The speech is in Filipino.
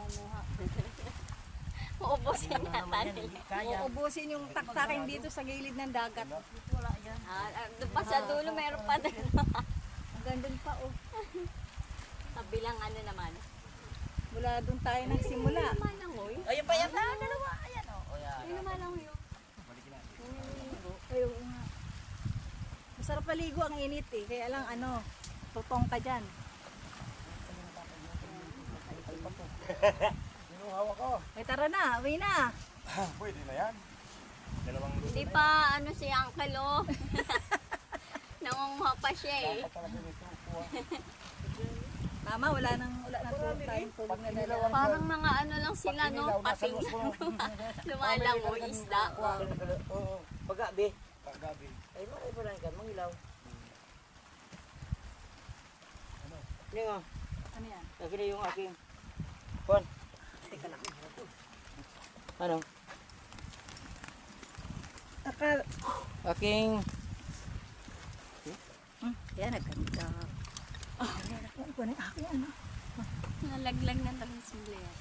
manguha. Uubusin yata nila. Uubusin yung taktakin dito sa gilid ng dagat. Wala yan. Doon pa sa dulo, meron pa doon. Ang gandun pa oh. Kabilang ano naman. Mula doon tayo nagsimula. Ay, lumalangoy. Ayun pa yan, dalawa. Ayan o. Oh, yan. Ay, lumalangoy yun. Ay, oo nga. Masarap paligo, ang init eh. Kaya lang ano, tutong ka dyan. Yung hawak ko. Ay tara na, uwi na. Pwede na yan. Dalawang luto Hindi na pa ano si Uncle oh. Nangunguha pa siya eh. yan. Talaga nito. Tama, wala nang tayong tulog na dala. Parang mga ano lang sila no, pating lumalangoy isda. Oo. Paggabi. Paggabi. Ay, maray pa lang ka. Mangilaw. Ano nga? Ano yan? Lagi na yung aking... Juan. Teka lang. Ano? Akal. Aking... Yan, nagkanta. Ah, yan ako. Ito na yung aking ano. Nalaglag na talaga si Blair.